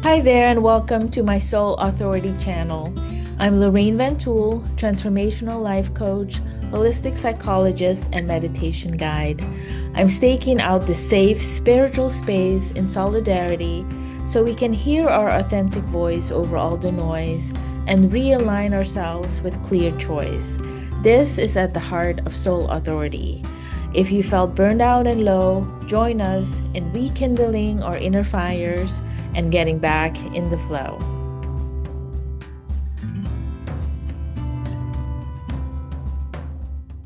Hi there, and welcome to my Soul Authority channel. I'm Lorraine Van Tool, transformational life coach, holistic psychologist, and meditation guide. I'm staking out the safe spiritual space in solidarity so we can hear our authentic voice over all the noise and realign ourselves with clear choice. This is at the heart of Soul Authority. If you felt burned out and low, join us in rekindling our inner fires and getting back in the flow.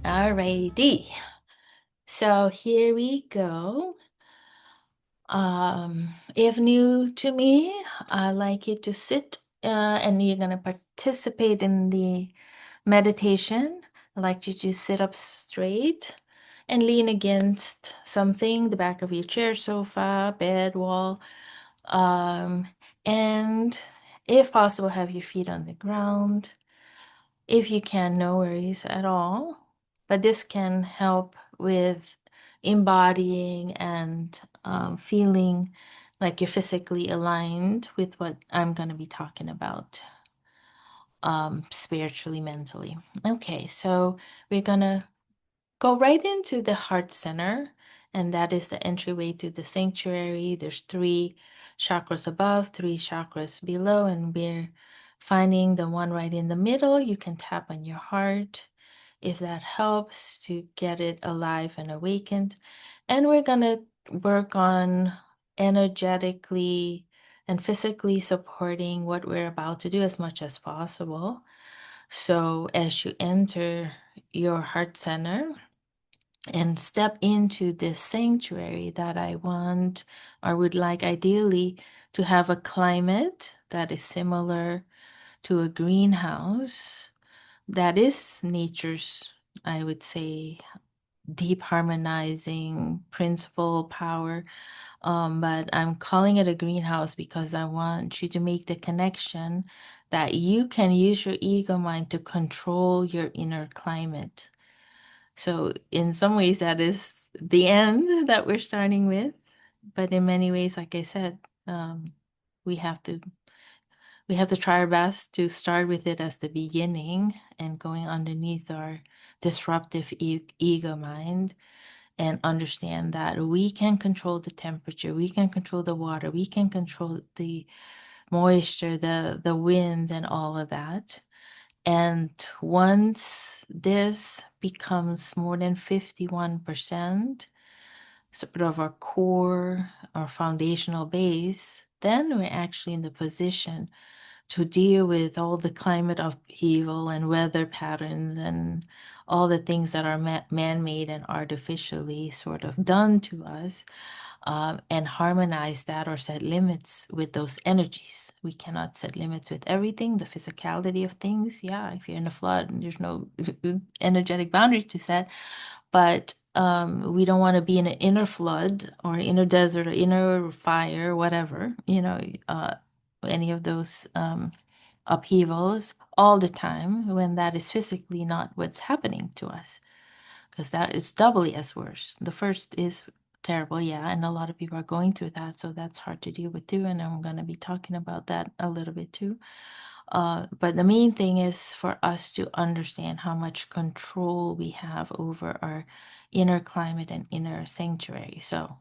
Alrighty, so here we go. If new to me, I'd like you to sit and you're gonna participate in the meditation. I'd like you to sit up straight and lean against something, the back of your chair, sofa, bed, wall. Um, and if possible, have your feet on the ground. If you can, no worries at all. But this can help with embodying and feeling like you're physically aligned with what I'm going to be talking about spiritually, mentally. Okay, so we're going to go right into the heart center, and that is the entryway to the sanctuary. There's three chakras above, three chakras below, and we're finding the one right in the middle. You can tap on your heart if that helps to get it alive and awakened. And we're going to work on energetically and physically supporting what we're about to do as much as possible. So as you enter your heart center, and step into this sanctuary that I want or would like ideally to have a climate that is similar to a greenhouse that is nature's, I would say, deep harmonizing principle power. But I'm calling it a greenhouse because I want you to make the connection that you can use your ego mind to control your inner climate. So in some ways that is the end that we're starting with, but in many ways, like I said, um, we have to we have to try our best to start with it as the beginning and going underneath our disruptive ego mind and understand that we can control the temperature, we can control the water, we can control the moisture, the wind, and all of that. And once this becomes more than 51%, sort of our core, our foundational base, then we're actually in the position to deal with all the climate upheaval and weather patterns and all the things that are man-made and artificially sort of done to us, and harmonize that or set limits with those energies. We cannot set limits with everything, the physicality of things. Yeah, if you're in a flood, there's no energetic boundaries to set. But we don't want to be in an inner flood or inner desert or inner fire, whatever, any of those upheavals all the time when that is physically not what's happening to us, because that is doubly as worse. The first is terrible, yeah, and a lot of people are going through that, so that's hard to deal with too, and I'm going to be talking about that a little bit too. But the main thing is for us to understand how much control we have over our inner climate and inner sanctuary. So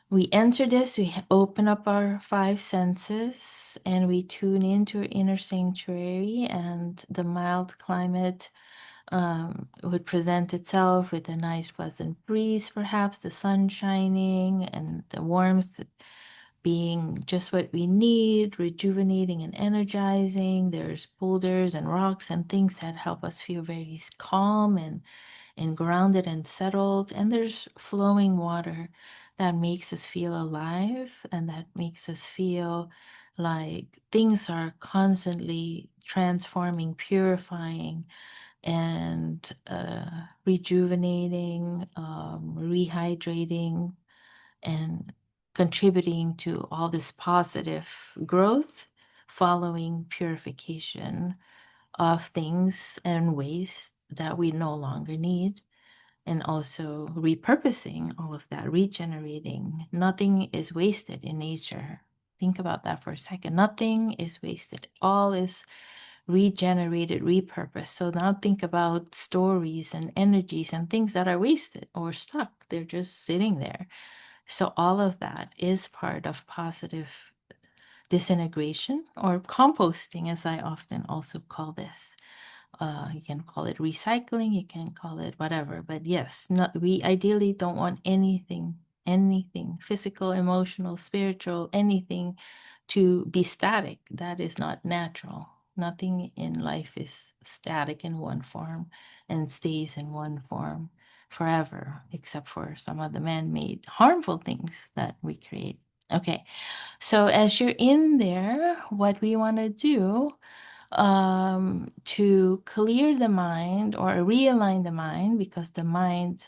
we enter this, we open up our five senses, and we tune into our inner sanctuary, and the mild climate would present itself with a nice, pleasant breeze, perhaps the sun shining and the warmth being just what we need, rejuvenating and energizing. There's boulders and rocks and things that help us feel very calm and grounded and settled. And there's flowing water that makes us feel alive and that makes us feel like things are constantly transforming, purifying, and rejuvenating, rehydrating, and contributing to all this positive growth following purification of things and waste that we no longer need, and also repurposing all of that, regenerating. Nothing is wasted in nature. Think about that for a second. Nothing is wasted. All is regenerated, repurposed. So now think about stories and energies and things that are wasted or stuck. They're just sitting there. So all of that is part of positive disintegration or composting, as I often also call this. You can call it recycling, you can call it whatever, but yes, not, we ideally don't want anything physical, emotional, spiritual, anything to be static. That is not natural. Nothing in life is static in one form and stays in one form forever, except for some of the man-made harmful things that we create. Okay, so as you're in there, what we want to do to clear the mind or realign the mind, because the mind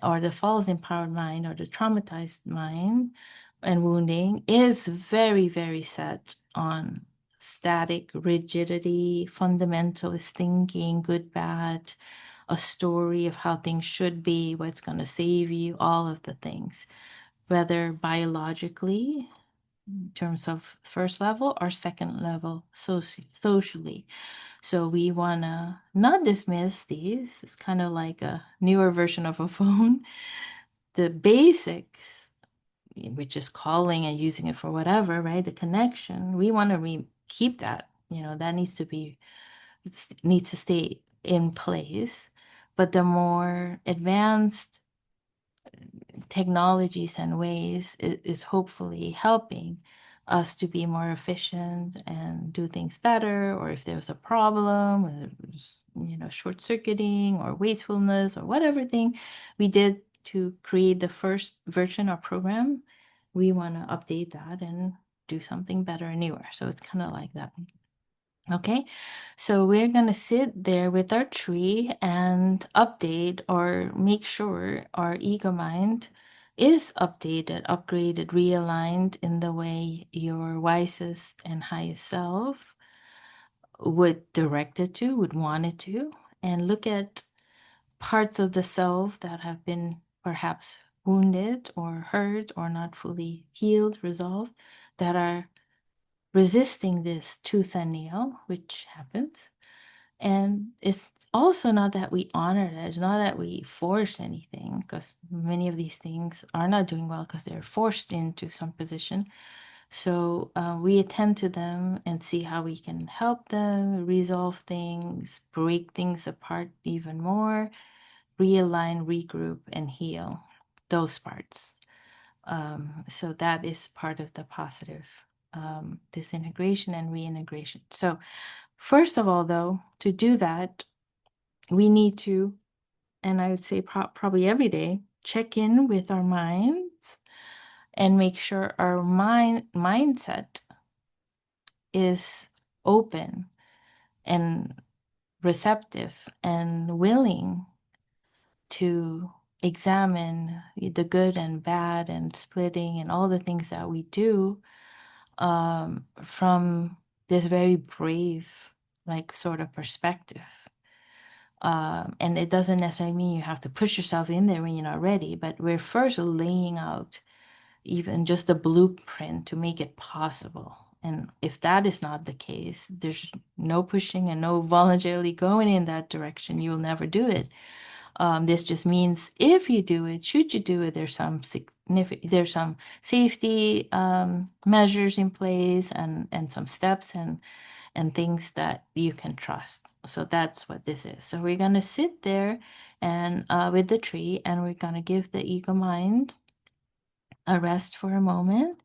or the false empowered mind or the traumatized mind and wounding is very, very set on static rigidity, fundamentalist thinking, good, bad, a story of how things should be, what's going to save you, all of the things, whether biologically in terms of first level or second level socially. So we want to not dismiss these. It's kind of like a newer version of a phone. The basics, which is calling and using it for whatever, right? The connection, we want to keep that. That needs to stay in place. But the more advanced technologies and ways is hopefully helping us to be more efficient and do things better. Or if there's a problem, whether it's, short circuiting or wastefulness or whatever thing we did to create the first version or program, we want to update that and do something better and newer. So it's kind of like that. Okay, so we're going to sit there with our tree and update or make sure our ego mind is updated, upgraded, realigned in the way your wisest and highest self would direct it to, would want it to, and look at parts of the self that have been perhaps wounded or hurt or not fully healed, resolved, that are resisting this tooth and nail, which happens. And it's also not that we honor it, it's not that we force anything, because many of these things are not doing well because they're forced into some position. So we attend to them and see how we can help them resolve things, break things apart even more, realign, regroup, and heal those parts. So that is part of the positive disintegration and reintegration. So, first of all, though, to do that, we need to, and I would say probably every day, check in with our minds and make sure our mindset is open and receptive and willing to examine the good and bad and splitting and all the things that we do from this very brave, like, sort of perspective. And it doesn't necessarily mean you have to push yourself in there when you're not ready, but we're first laying out even just a blueprint to make it possible. And if that is not the case, there's no pushing and no voluntarily going in that direction. You'll never do it. This just means if you do it, should you do it, there's some safety measures in place and some steps and things that you can trust. So that's what this is. So we're gonna sit there and with the tree, and we're gonna give the ego mind a rest for a moment.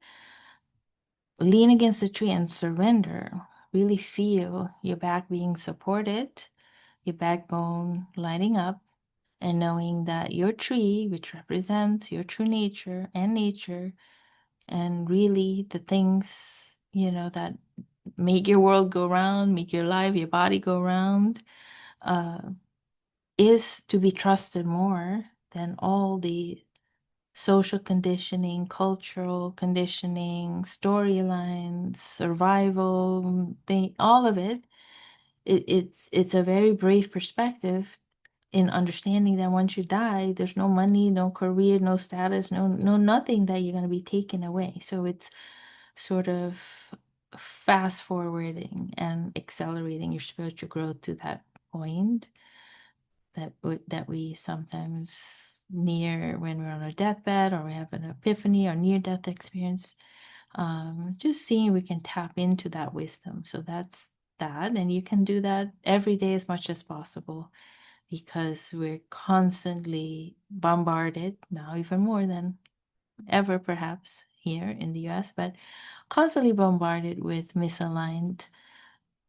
Lean against the tree and surrender. Really feel your back being supported, your backbone lighting up, and knowing that your tree, which represents your true nature and really the things, that make your world go round, make your life, your body go round, uh, is to be trusted more than all the social conditioning, cultural conditioning, storylines, survival, all of it. It's a very brave perspective in understanding that once you die, there's no money, no career, no status, no nothing that you're going to be taken away. So it's sort of fast forwarding and accelerating your spiritual growth to that point that we sometimes near when we're on our deathbed or we have an epiphany or near death experience. Just seeing we can tap into that wisdom. So that's that. And you can do that every day as much as possible because we're constantly bombarded now, even more than ever, perhaps here in the US, but constantly bombarded with misaligned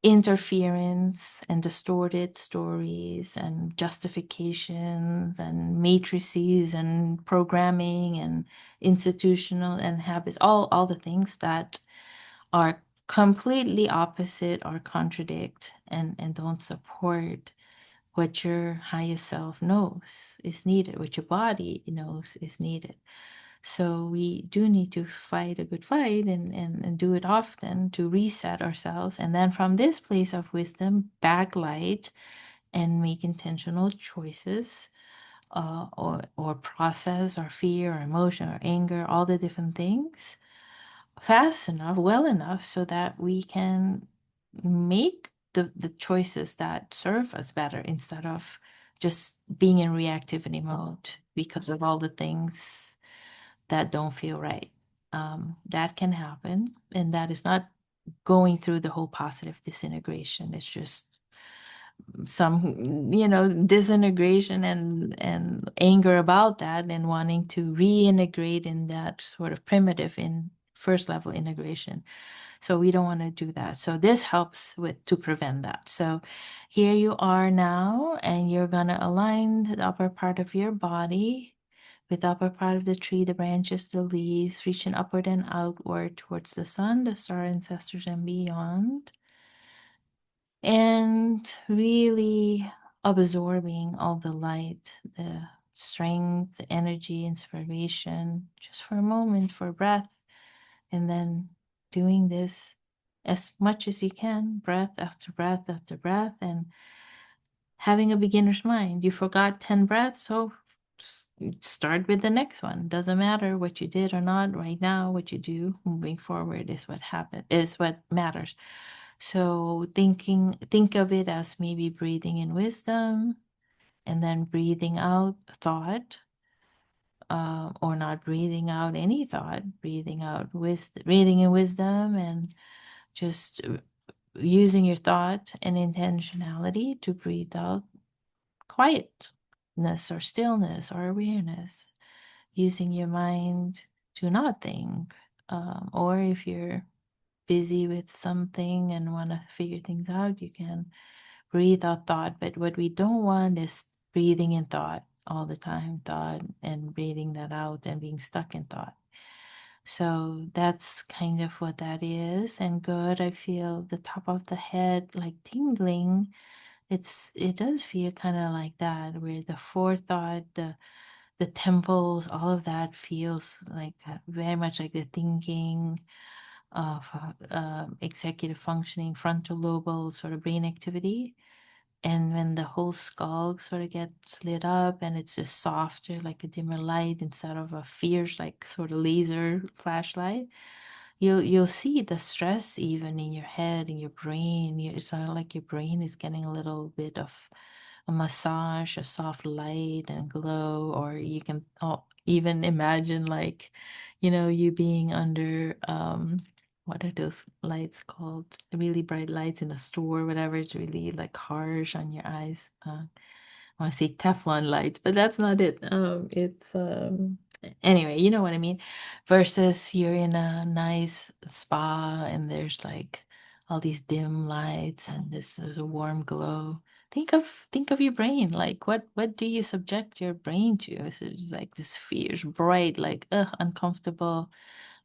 interference and distorted stories and justifications and matrices and programming and institutional and habits, all the things that are completely opposite or contradict and don't support what your highest self knows is needed, what your body knows is needed. So we do need to fight a good fight and do it often to reset ourselves. And then from this place of wisdom, backlight and make intentional choices, or process our fear or emotion or anger, all the different things fast enough, well enough so that we can make the choices that serve us better instead of just being in reactivity mode because of all the things that don't feel right. That can happen, and that is not going through the whole positive disintegration. It's just some, disintegration and anger about that, and wanting to reintegrate in that sort of primitive in first level integration. So we don't want to do that. So this helps with to prevent that. So here you are now, and you're gonna align the upper part of your body with the upper part of the tree, the branches, the leaves, reaching upward and outward towards the sun, the star ancestors, and beyond. And really absorbing all the light, the strength, the energy, inspiration, just for a moment, for breath. And then doing this as much as you can, breath after breath after breath, and having a beginner's mind. You forgot 10 breaths, so start with the next one. Doesn't matter what you did or not right now. What you do moving forward is what matters. So think of it as maybe breathing in wisdom and then breathing out thought, or not breathing out any thought, breathing in wisdom, and just using your thought and intentionality to breathe out quietness or stillness or awareness, using your mind to not think. Or if you're busy with something and want to figure things out, you can breathe out thought. But what we don't want is breathing in thought all the time, thought, and breathing that out and being stuck in thought. So that's kind of what that is. And good, I feel the top of the head like tingling. It does feel kind of like that, where the forethought, the temples, all of that feels like very much like the thinking of executive functioning, frontal lobe sort of brain activity. And when the whole skull sort of gets lit up and it's just softer, like a dimmer light instead of a fierce, like sort of laser flashlight, you'll see the stress even in your head, in your brain. It's sort of like your brain is getting a little bit of a massage, a soft light and glow, or you can even imagine like, you being under what are those lights called? Really bright lights in a store, whatever. It's really like harsh on your eyes. I want to say Teflon lights, but that's not it. It's anyway, you know what I mean. Versus you're in a nice spa and there's like all these dim lights and this is a warm glow. Think of your brain. Like what do you subject your brain to? Is it just like this fierce, bright, like uncomfortable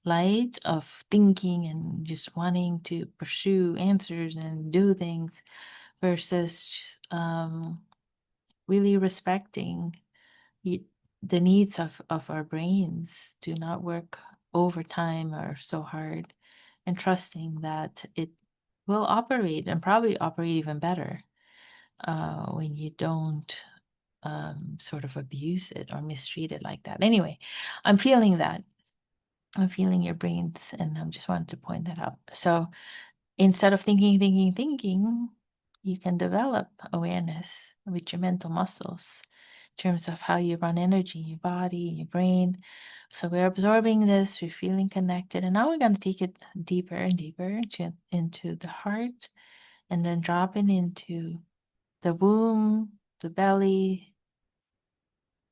light of thinking and just wanting to pursue answers and do things versus really respecting y- the needs of our brains to not work overtime or so hard, and trusting that it will operate and probably operate even better when you don't sort of abuse it or mistreat it like that. Anyway, I'm feeling that. I'm feeling your brains, and I just wanted to point that out. So instead of thinking, you can develop awareness with your mental muscles in terms of how you run energy, your body, your brain. So we're absorbing this, we're feeling connected, and now we're going to take it deeper and deeper into the heart, and then dropping into the womb, the belly,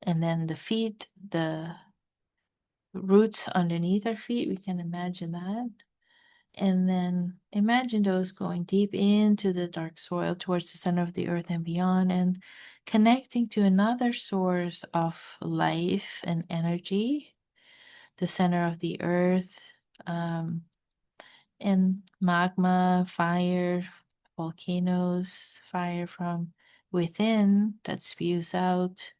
and then the feet, the roots underneath our feet. We can imagine that. And then imagine those going deep into the dark soil towards the center of the earth and beyond, and connecting to another source of life and energy, the center of the earth, um, and magma, fire, volcanoes, fire from within that spews out,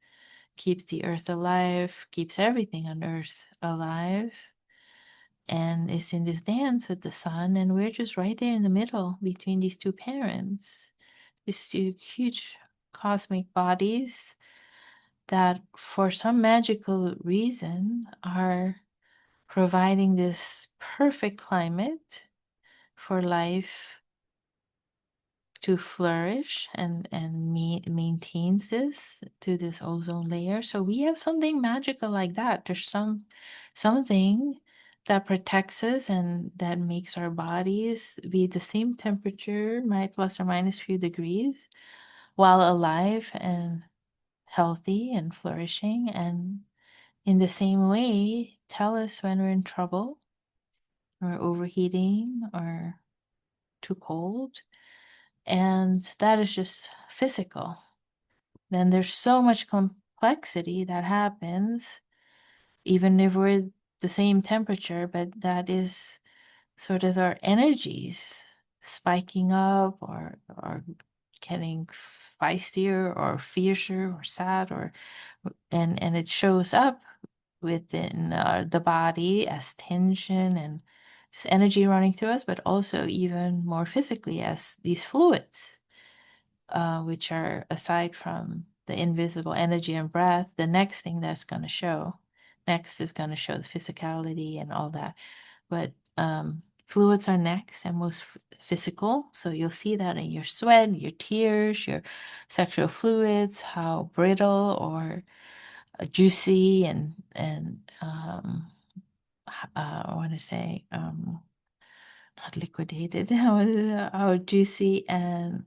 keeps the earth alive, keeps everything on earth alive, and is in this dance with the sun. And we're just right there in the middle between these two parents, these two huge cosmic bodies that, for some magical reason, are providing this perfect climate for life to flourish, and maintains this through this ozone layer. So we have something magical like that. There's something that protects us and that makes our bodies be the same temperature, might plus or minus few degrees, while alive and healthy and flourishing, and in the same way tell us when we're in trouble or overheating or too cold. And that is just physical. Then there's so much complexity that happens, even if we're the same temperature, but that is sort of our energies spiking up, or getting feistier or fiercer or sad, or and it shows up within the body as tension and just energy running through us, but also even more physically as these fluids, which are, aside from the invisible energy and breath, the next thing that's going to show. Next is going to show the physicality and all that. But fluids are next and most physical. So you'll see that in your sweat, your tears, your sexual fluids, how brittle or juicy and I want to say not liquidated, how juicy and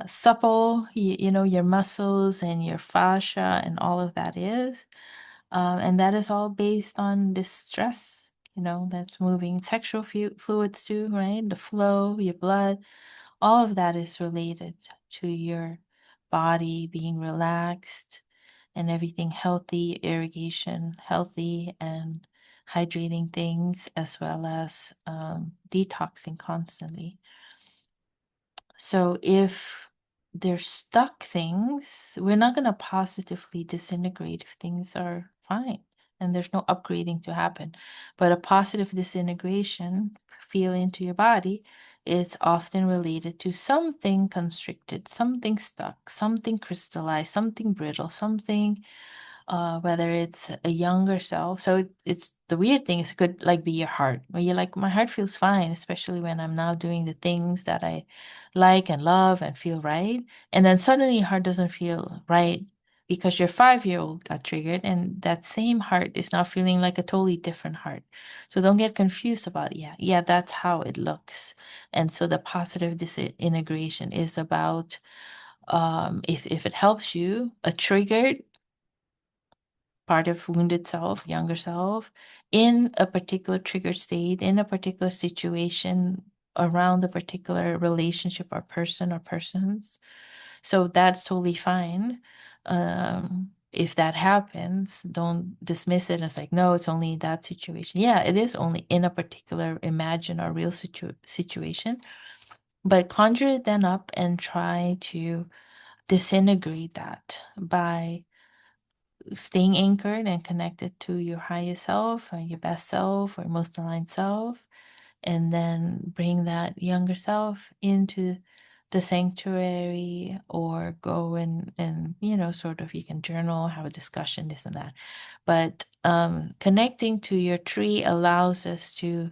supple, your muscles and your fascia and all of that is. And that is all based on this stress, that's moving sexual fluids too, right? The flow, your blood, all of that is related to your body being relaxed and everything healthy, irrigation healthy, and hydrating things, as well as detoxing constantly. So if they're stuck things, we're not going to positively disintegrate if things are fine and there's no upgrading to happen. But a positive disintegration feel into your body is often related to something constricted, something stuck, something crystallized, something brittle, something, whether it's a younger self. So it's the weird thing is, it could like be your heart, where you're like, my heart feels fine, especially when I'm now doing the things that I like and love and feel right. And then suddenly your heart doesn't feel right because your 5-year old got triggered, and that same heart is now feeling like a totally different heart. So don't get confused about it. Yeah, that's how it looks. And so the positive disintegration is about, if it helps you, a triggered part of wounded self, younger self, in a particular triggered state, in a particular situation, around a particular relationship or person or persons. So that's totally fine. If that happens, don't dismiss it as like, no, it's only that situation. Yeah, it is only in a particular imagined or real situation, but conjure it then up and try to disintegrate that by staying anchored and connected to your highest self or your best self or most aligned self, and then bring that younger self into the sanctuary, or go and sort of, you can journal, have a discussion, this and that. But connecting to your tree allows us to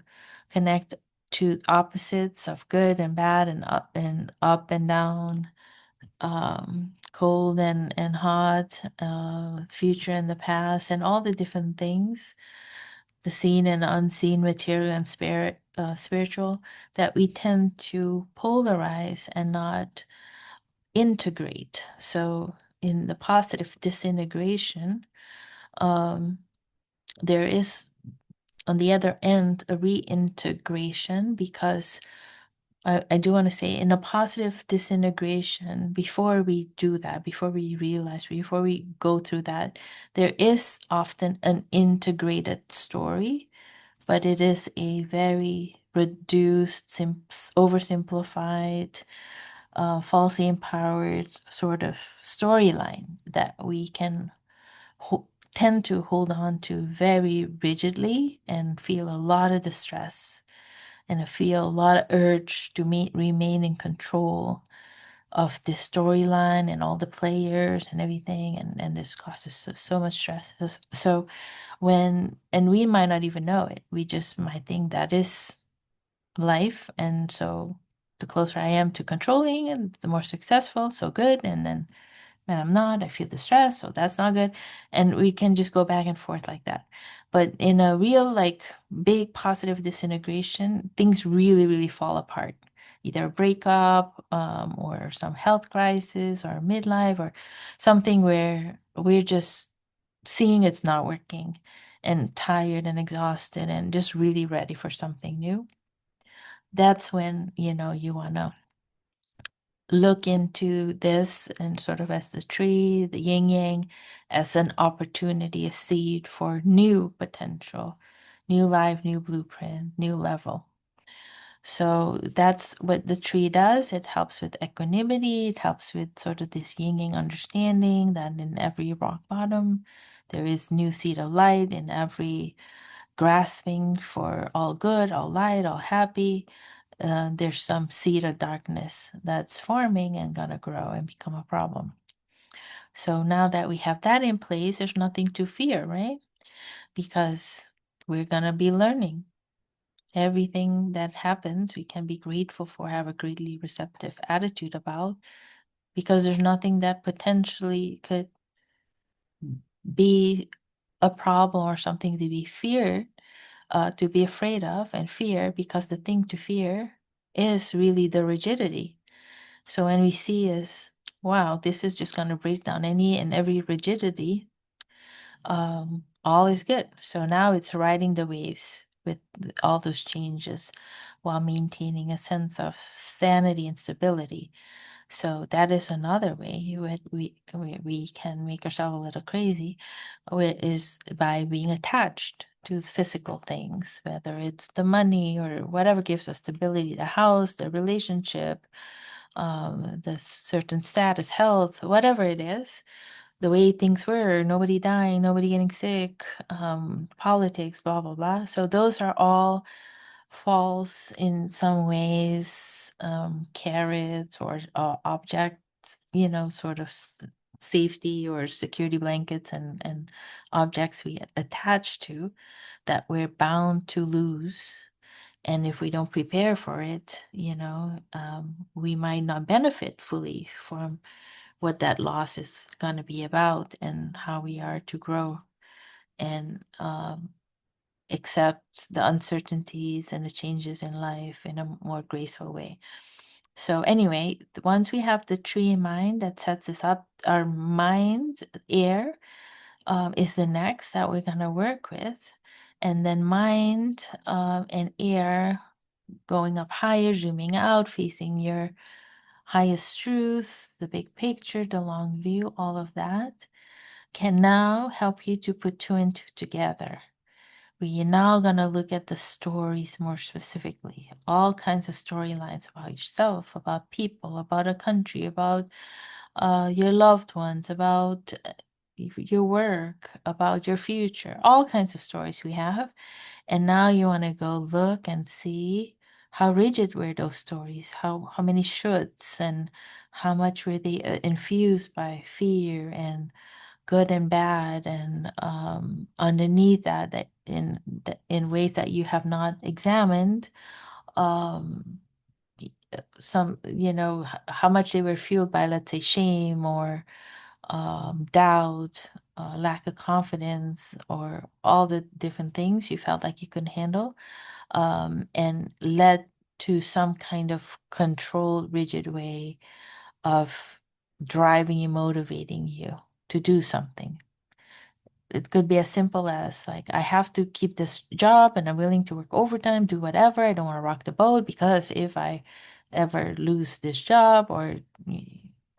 connect to opposites of good and bad, and up and down, cold and hot, future and the past, and all the different things, the seen and unseen, material and spiritual, that we tend to polarize and not integrate. So in the positive disintegration, um, there is, on the other end, a reintegration, because I do want to say, in a positive disintegration, before we do that, before we realize, before we go through that, there is often an integrated story, but it is a very reduced, oversimplified, falsely empowered sort of storyline that we can tend to hold on to very rigidly, and feel a lot of distress, and I feel a lot of urge to remain in control of this storyline and all the players and everything, and this causes so much stress. So and we might not even know it, we just might think that is life, and so the closer I am to controlling, and the more successful, so good, and then when I'm not, I feel the stress, so that's not good. And we can just go back and forth like that. But in a real, like, big positive disintegration, things really, really fall apart. Either a breakup, or some health crisis, or midlife, or something where we're just seeing it's not working, and tired and exhausted, and just really ready for something new. That's when, you want to look into this, and sort of as the tree, the yin yang, as an opportunity, a seed for new potential, new life, new blueprint, new level. So that's what the tree does. It helps with equanimity. It helps with sort of this yin yang understanding that in every rock bottom, there is new seed of light. In every grasping for all good, all light, all happy, there's some seed of darkness that's forming and gonna grow and become a problem. So now that we have that in place, there's nothing to fear, right? Because we're gonna be learning. Everything that happens, we can be grateful for, have a greatly receptive attitude about, because there's nothing that potentially could be a problem or something to be feared, to be afraid of and fear, because the thing to fear is really the rigidity. So when we see is, wow, this is just going to break down any and every rigidity, all is good. So now it's riding the waves with all those changes, while maintaining a sense of sanity and stability. So that is another way we can make ourselves a little crazy, is by being attached to physical things, whether it's the money or whatever gives us stability, the house, the relationship, the certain status, health, whatever it is, the way things were, nobody dying, nobody getting sick, politics, blah, blah, blah. So those are all false in some ways, carrots, or objects, sort of safety or security blankets, and objects we attach to, that we're bound to lose. And if we don't prepare for it, we might not benefit fully from what that loss is going to be about, and how we are to grow and accept the uncertainties and the changes in life in a more graceful way. So, anyway, once we have the tree in mind, that sets us up, our mind, air, is the next that we're going to work with. And then mind, and air, going up higher, zooming out, facing your highest truth, the big picture, the long view, all of that can now help you to put two and two together. We're now going to look at the stories more specifically, all kinds of storylines about yourself, about people, about a country, about your loved ones, about your work, about your future, all kinds of stories we have. And now you want to go look and see how rigid were those stories? How many shoulds, and how much were they infused by fear and good and bad, and underneath that, in ways that you have not examined, um, some, how much they were fueled by, let's say, shame, or doubt, lack of confidence, or all the different things you felt like you couldn't handle, and led to some kind of controlled, rigid way of driving you, motivating you to do something. It could be as simple as, like, I have to keep this job and I'm willing to work overtime, do whatever. I don't want to rock the boat, because if I ever lose this job, or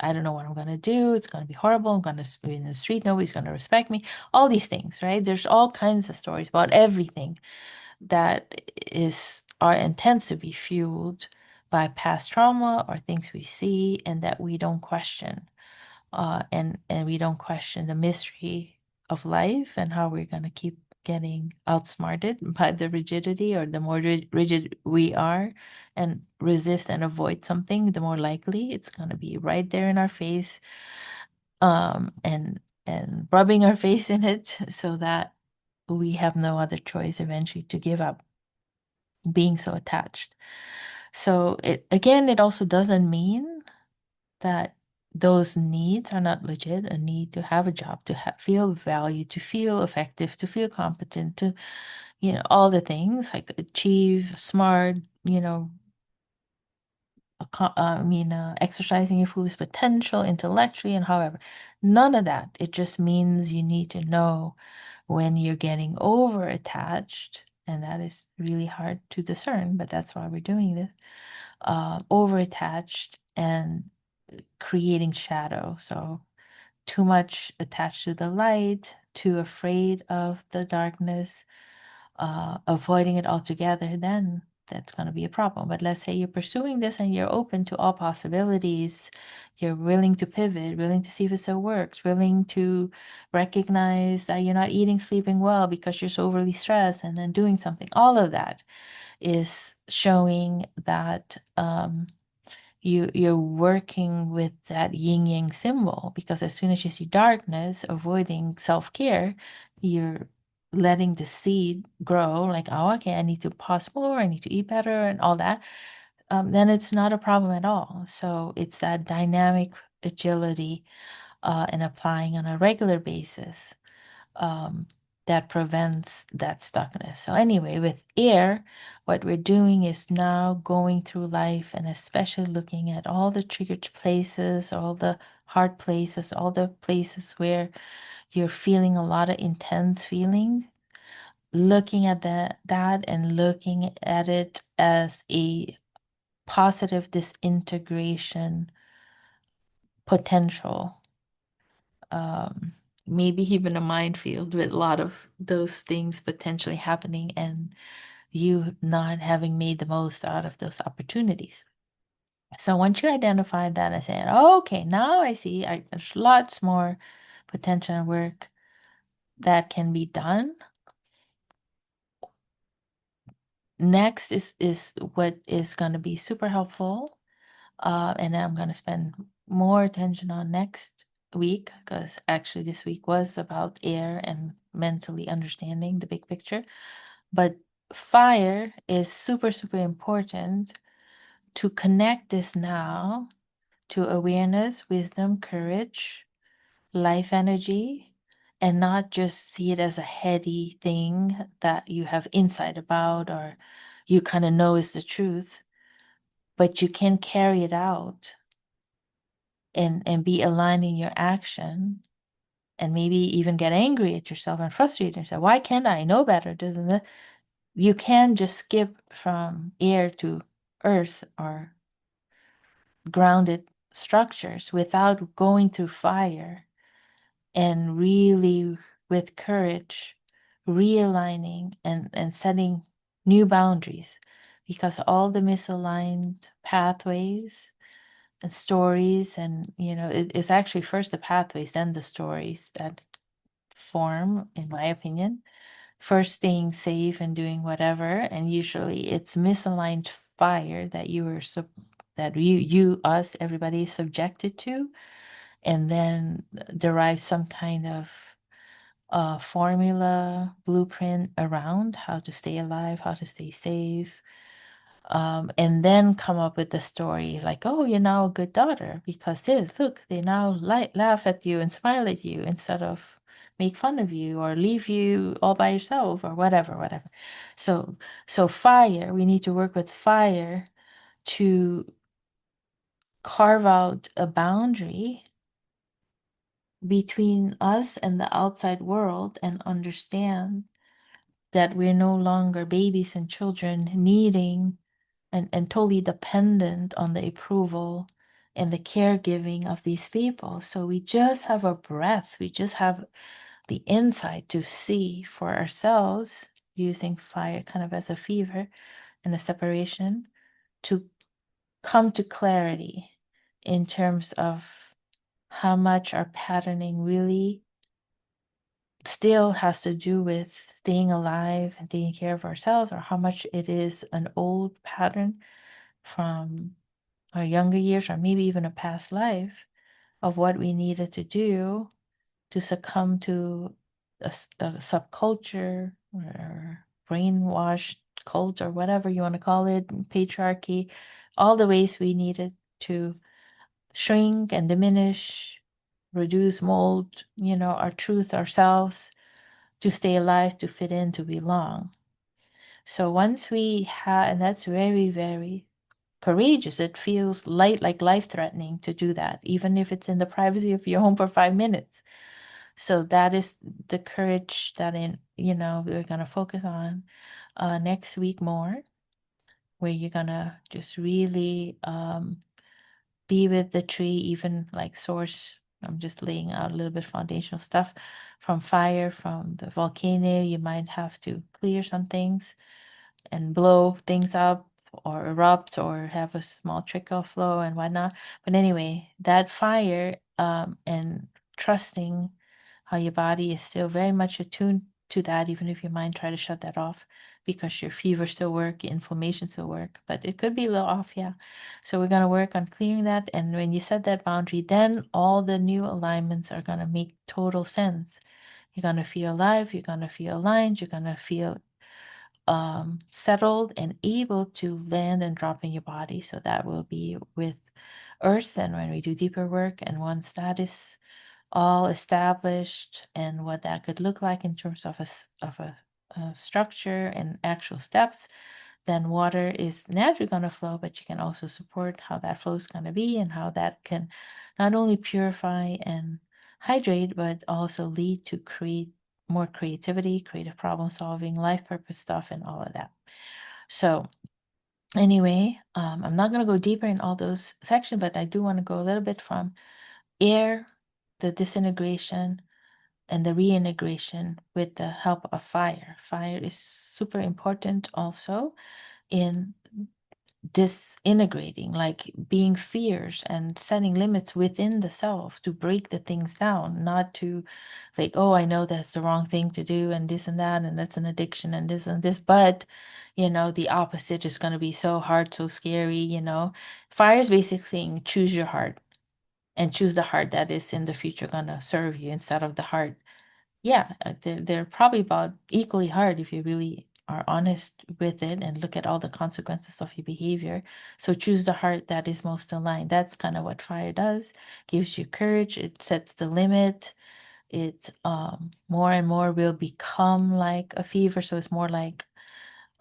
I don't know what I'm going to do, it's going to be horrible. I'm going to be in the street. Nobody's going to respect me. All these things, right? There's all kinds of stories about everything that is our intends to be fueled by past trauma or things we see, and that we don't question, and we don't question the mystery of life, and how we're going to keep getting outsmarted by the rigidity, or the more rigid we are and resist and avoid something, the more likely it's going to be right there in our face, and rubbing our face in it, so that we have no other choice eventually to give up being so attached. So it also doesn't mean that those needs are not legit. A need to have a job, to feel valued, to feel effective, to feel competent, to, all the things, like achieve, smart, exercising your fullest potential intellectually, and however, none of that. It just means you need to know when you're getting over attached, and that is really hard to discern, but that's why we're doing this. Over attached and creating shadow. So too much attached to the light, too afraid of the darkness, avoiding it altogether, then that's going to be a problem. But let's say you're pursuing this and you're open to all possibilities. You're willing to pivot, willing to see if it still works, willing to recognize that you're not eating, sleeping well because you're so overly stressed, and then doing something. All of that is showing that you're working with that yin yang symbol, because as soon as you see darkness, avoiding self-care, you're letting the seed grow, like, oh, okay, I need to pause more, I need to eat better, and all that. Then it's not a problem at all. So it's that dynamic agility, and applying on a regular basis, um, that prevents that stuckness. So, anyway, with air, what we're doing is now going through life, and especially looking at all the triggered places, all the hard places, all the places where you're feeling a lot of intense feeling, looking at that and looking at it as a positive disintegration potential, um, maybe even a minefield with a lot of those things potentially happening, and you not having made the most out of those opportunities. So once you identify that, I said, oh, okay, now I see there's lots more potential work that can be done. Next is what is going to be super helpful, and I'm going to spend more attention on next week, because actually this week was about air and mentally understanding the big picture. But fire is super, super important to connect this now to awareness, wisdom, courage, life energy, and not just see it as a heady thing that you have insight about, or you kind of know is the truth, but you can carry it out, and be aligned in your action, and maybe even get angry at yourself and frustrated yourself. Why can't I know better? Doesn't it? You can just skip from air to earth or grounded structures without going through fire, and really, with courage, realigning and setting new boundaries, because all the misaligned pathways and stories, and it's actually first the pathways, then the stories that form, in my opinion. First staying safe and doing whatever, and usually it's misaligned fire that you were that you us everybody is subjected to, and then derive some kind of formula blueprint around how to stay alive, how to stay safe, and then come up with the story like, oh, you're now a good daughter because this, look, they now laugh at you and smile at you instead of make fun of you or leave you all by yourself or whatever. So, so fire, we need to work with fire to carve out a boundary between us and the outside world and understand that we're no longer babies and children needing and totally dependent on the approval and the caregiving of these people. So we just have a breath, we just have the insight to see for ourselves using fire kind of as a fever and a separation to come to clarity in terms of how much our patterning really still has to do with staying alive and taking care of ourselves, or how much it is an old pattern from our younger years, or maybe even a past life of what we needed to do to succumb to a subculture or brainwashed cult or whatever you want to call it, patriarchy, all the ways we needed to shrink and diminish, reduce, mold, our truth, ourselves, to stay alive, to fit in, to belong. So once we have, and that's very, very courageous. It feels like life threatening to do that, even if it's in the privacy of your home for 5 minutes. So that is the courage that we're gonna focus on next week more, where you're gonna just really be with the tree, even like source. I'm just laying out a little bit foundational stuff from fire, from the volcano. You might have to clear some things and blow things up or erupt or have a small trickle flow and whatnot. But anyway, that fire and trusting how your body is still very much attuned to that, even if your mind try to shut that off because your fever still work, your inflammation still work, but it could be a little off, yeah. So we're gonna work on clearing that. And when you set that boundary, then all the new alignments are gonna make total sense. You're gonna feel alive, you're gonna feel aligned, you're gonna feel settled and able to land and drop in your body. So that will be with earth and when we do deeper work. And once that is all established and what that could look like in terms of a structure and actual steps, then water is naturally going to flow, but you can also support how that flow is going to be and how that can not only purify and hydrate, but also lead to create more creativity, creative problem solving, life purpose stuff, and all of that. So, anyway, I'm not going to go deeper in all those sections, but I do want to go a little bit from air, the disintegration, and the reintegration with the help of fire. Fire is super important also in disintegrating, like being fierce and setting limits within the self to break the things down, not to like, oh, I know that's the wrong thing to do and this and that, and that's an addiction and this, but the opposite is going to be so hard, so scary. Fire is basically saying choose your heart and choose the heart that is in the future going to serve you instead of the heart. Yeah, they're probably about equally hard if you really are honest with it and look at all the consequences of your behavior. So choose the heart that is most aligned. That's kind of what fire does. Gives you courage. It sets the limit. It more and more will become like a fever. So it's more like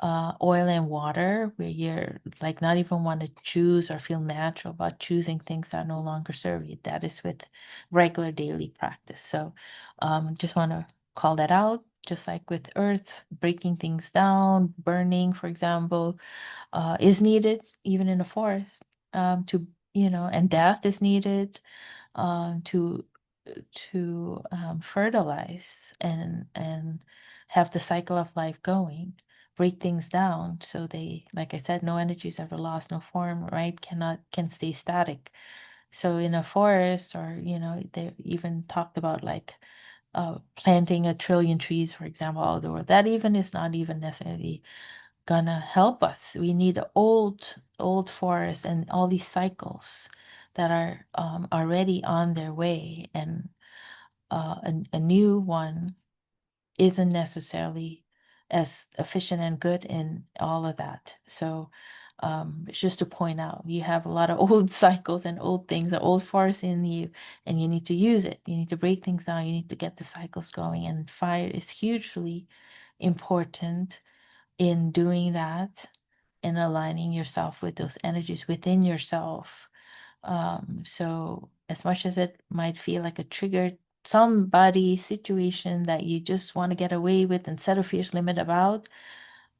oil and water, where you're like not even want to choose or feel natural about choosing things that no longer serve you. That is with regular daily practice. So just want to call that out. Just like with earth, breaking things down, burning, for example, is needed even in a forest. And death is needed to fertilize and have the cycle of life going, break things down so they, like I said, no energy is ever lost, no form, right, can stay static. So in a forest, or they even talked about like planting 1 trillion trees, for example, all over the world. That even is not even necessarily gonna help us. We need old forest and all these cycles that are already on their way, and a new one isn't necessarily as efficient and good in all of that. So it's just to point out, you have a lot of old cycles and old things, the old force in you, and you need to use it. You need to break things down. You need to get the cycles going. And fire is hugely important in doing that and aligning yourself with those energies within yourself. So as much as it might feel like a trigger, somebody, situation that you just want to get away with and set a fierce limit about,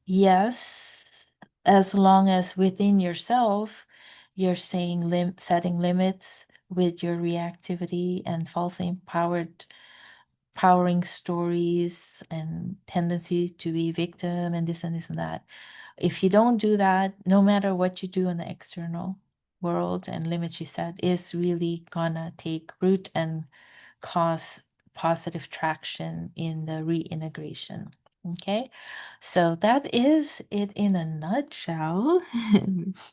yes, as long as within yourself you're saying setting limits with your reactivity and falsely empowered powering stories and tendencies to be victim and this and that. If you don't do that, no matter what you do in the external world and limits you set, is really gonna take root and cause positive traction in the reintegration. Okay, so that is it in a nutshell.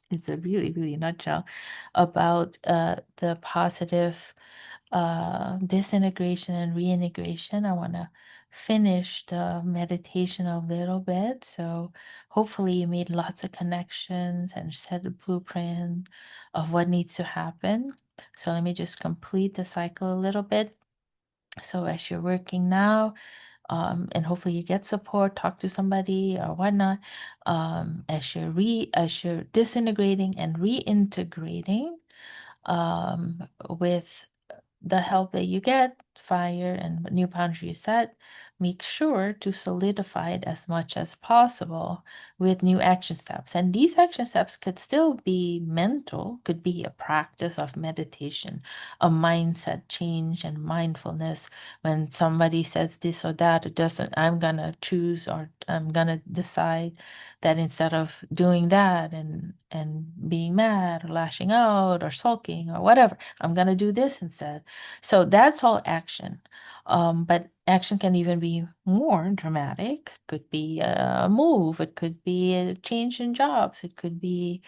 It's a really, really nutshell about the positive disintegration and reintegration. I want to finish the meditation a little bit. So hopefully you made lots of connections and set a blueprint of what needs to happen. So let me just complete the cycle a little bit. So as you're working now, and hopefully you get support, talk to somebody or whatnot, as you're disintegrating and reintegrating, with the help that you get, fire and new boundary you set, make sure to solidify it as much as possible with new action steps. And these action steps could still be mental, could be a practice of meditation, a mindset change and mindfulness. When somebody says this or that, it doesn't, I'm gonna choose or I'm gonna decide that instead of doing that and being mad or lashing out or sulking or whatever, I'm gonna do this instead. So that's all action. But action can even be more dramatic. It could be a move, it could be a change in jobs, it could be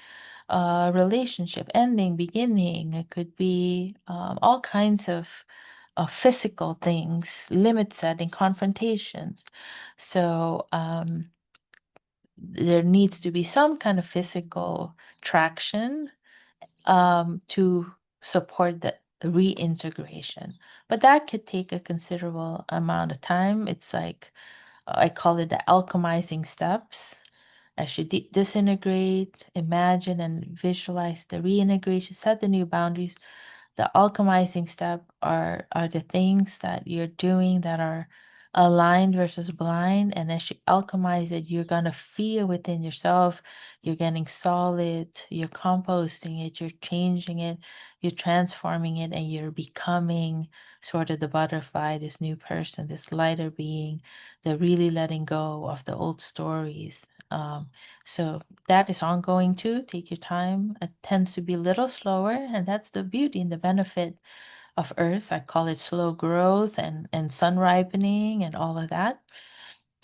a relationship ending, beginning, it could be all kinds of physical things, limit setting, confrontations. So there needs to be some kind of physical traction to support the reintegration. But that could take a considerable amount of time. It's like, I call it the alchemizing steps. As you disintegrate, imagine and visualize the reintegration, set the new boundaries. The alchemizing step are the things that you're doing that are aligned versus blind. And as you alchemize it, you're gonna feel within yourself, you're getting solid, you're composting it, you're changing it, you're transforming it, and you're becoming sort of the butterfly, this new person, this lighter being, the really letting go of the old stories. So that is ongoing too. Take your time. It tends to be a little slower, and that's the beauty and the benefit of Earth. I call it slow growth and sun ripening and all of that.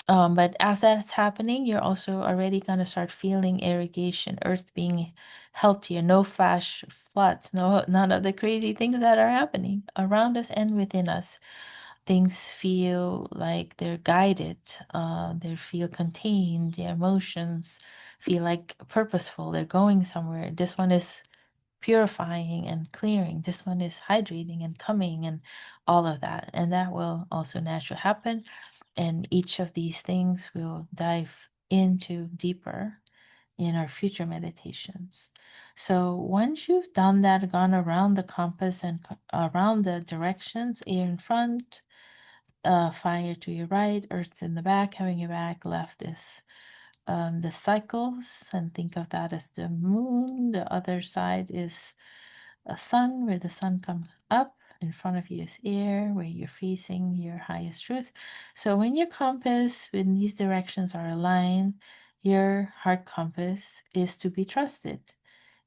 But as that's happening, you're also already going to start feeling irrigation, Earth being healthier, no flash floods, no none of the crazy things that are happening around us and within us. Things feel like they're guided, they feel contained, their emotions feel like purposeful, they're going somewhere. This one is purifying and clearing. This one is hydrating and coming and all of that. And that will also naturally happen. And each of these things we'll dive into deeper in our future meditations. So once you've done that, gone around the compass and around the directions, air in front, fire to your right, earth in the back, having your back, left is the cycles, and think of that as the moon. The other side is a sun, where the sun comes up. In front of you is air, where you're facing your highest truth. So when your compass, when these directions are aligned, your heart compass is to be trusted.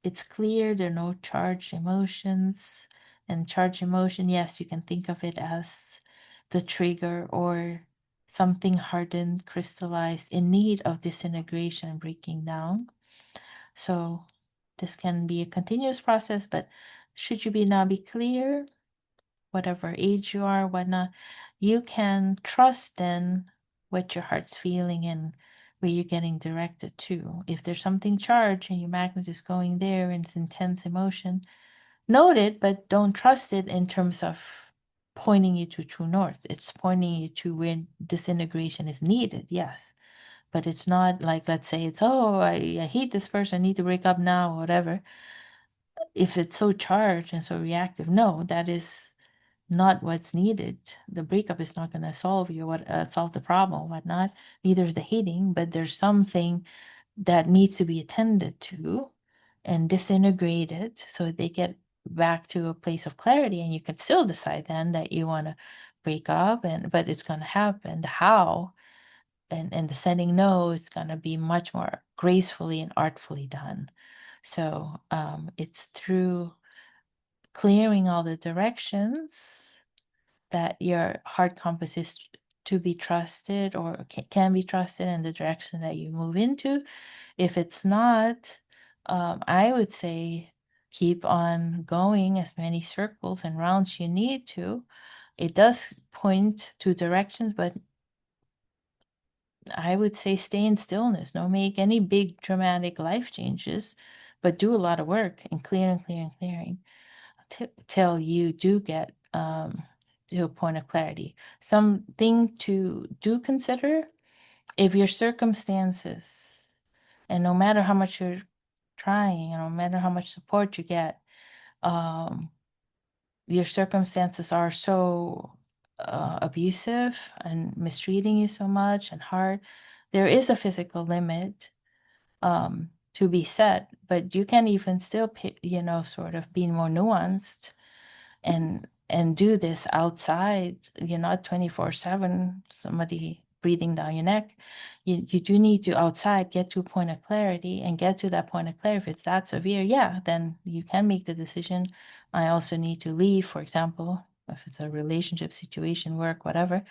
It's clear, there are no charged emotions. And charged emotion, yes, you can think of it as the trigger or something hardened, crystallized, in need of disintegration and breaking down. So this can be a continuous process, but should you be now be clear, whatever age you are, whatnot, you can trust then what your heart's feeling and where you're getting directed to. If there's something charged and your magnet is going there and it's intense emotion, note it, but don't trust it in terms of pointing you to true north. It's pointing you to where disintegration is needed, yes. But it's not like, let's say it's, oh, I hate this person, I need to break up now, or whatever. If it's so charged and so reactive, no, that is not what's needed. The breakup is not going to solve solve the problem, or whatnot. Neither is the hating, but there's something that needs to be attended to and disintegrated so they get back to a place of clarity. And you can still decide then that you want to break up, and but it's going to happen. The how and the saying no is going to be much more gracefully and artfully done. So it's through clearing all the directions that your heart compass is to be trusted, or can be trusted in the direction that you move into. If it's not, I would say keep on going as many circles and rounds you need to. It does point to directions, but I would say stay in stillness. Don't make any big dramatic life changes, but do a lot of work and clearing till you do get to a point of clarity. Something to do consider, if your circumstances, and no matter how much you're trying, and no matter how much support you get, um, your circumstances are so abusive and mistreating you so much and hard, there is a physical limit to be set, but you can even still, sort of be more nuanced and do this outside. You're not 24/7 somebody breathing down your neck. You do need to outside get to a point of clarity, and get to that point of clarity. If it's that severe, yeah, then you can make the decision. I also need to leave, for example, if it's a relationship situation, work, whatever.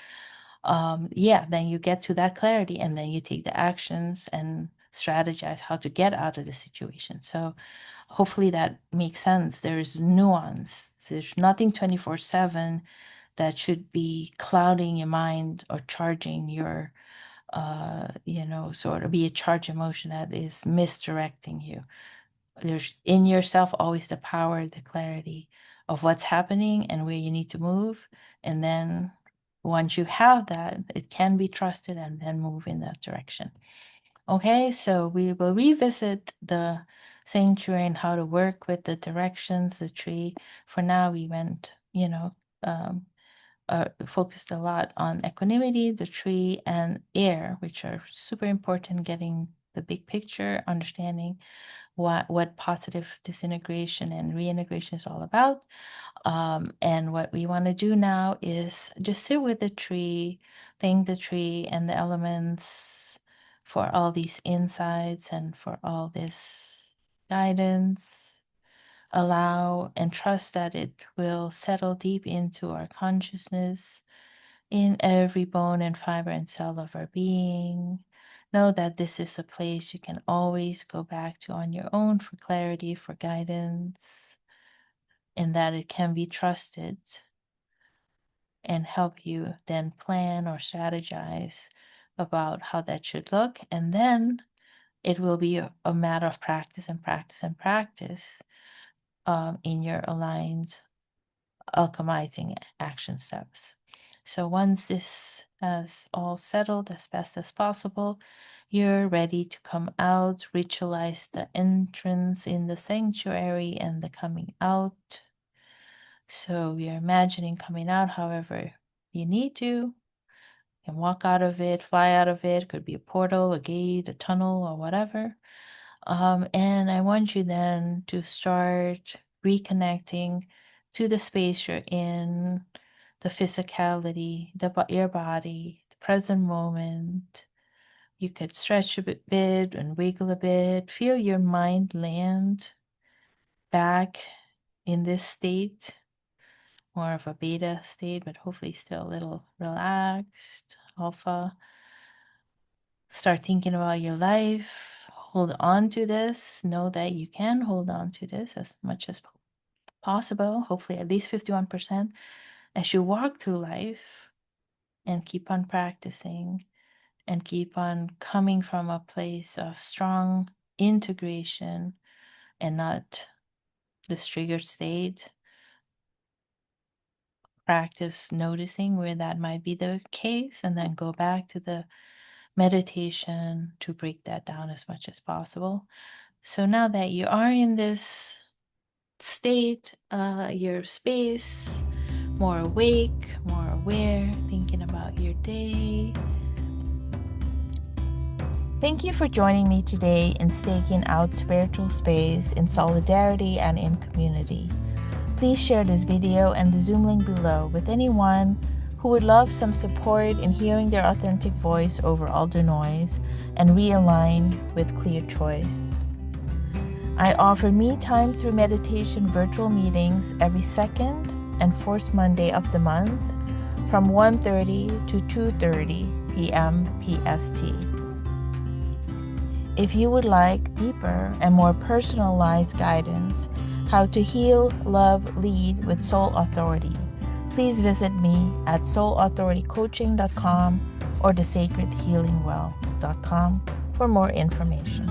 Yeah, then you get to that clarity, and then you take the actions and strategize how to get out of the situation. So hopefully that makes sense. There's nuance. There's nothing 24/7 that should be clouding your mind or charging your, sort of be a charged emotion that is misdirecting you. There's in yourself always the power, the clarity of what's happening and where you need to move. And then once you have that, it can be trusted and then move in that direction. Okay, so we will revisit the sanctuary and how to work with the directions, the tree. For now, we went, focused a lot on equanimity, the tree, and air, which are super important, getting the big picture, understanding what positive disintegration and reintegration is all about. And what we want to do now is just sit with the tree, thank the tree and the elements for all these insights and for all this guidance. Allow and trust that it will settle deep into our consciousness, in every bone and fiber and cell of our being. Know that this is a place you can always go back to on your own for clarity, for guidance, and that it can be trusted and help you then plan or strategize about how that should look. And then it will be a matter of practice and practice and practice in your aligned alchemizing action steps. So once this has all settled as best as possible, you're ready to come out, ritualize the entrance in the sanctuary and the coming out. So you're imagining coming out however you need to. You can walk out of it, fly out of it. Could be a portal, a gate, a tunnel, or whatever. And I want you then to start reconnecting to the space you're in, the physicality, your body, the present moment. You could stretch a bit and wiggle a bit. Feel your mind land back in this state, more of a beta state, but hopefully still a little relaxed. alpha. Start thinking about your life. Hold on to this. Know that you can hold on to this as much as possible, hopefully at least 51%, as you walk through life, and keep on practicing and keep on coming from a place of strong integration and not this triggered state. Practice noticing where that might be the case, and then go back to the meditation to break that down as much as possible. So now that you are in this state, your space, more awake, more aware, thinking about your day. Thank you for joining me today in staking out spiritual space in solidarity and in community. Please share this video and the Zoom link below with anyone who would love some support in hearing their authentic voice over all the noise and realign with clear choice. I offer me time through meditation virtual meetings every second and fourth Monday of the month from 1:30 to 2:30 p.m. PST. If you would like deeper and more personalized guidance, how to heal, love, lead with soul authority, please visit me at soulauthoritycoaching.com or thesacredhealingwell.com for more information.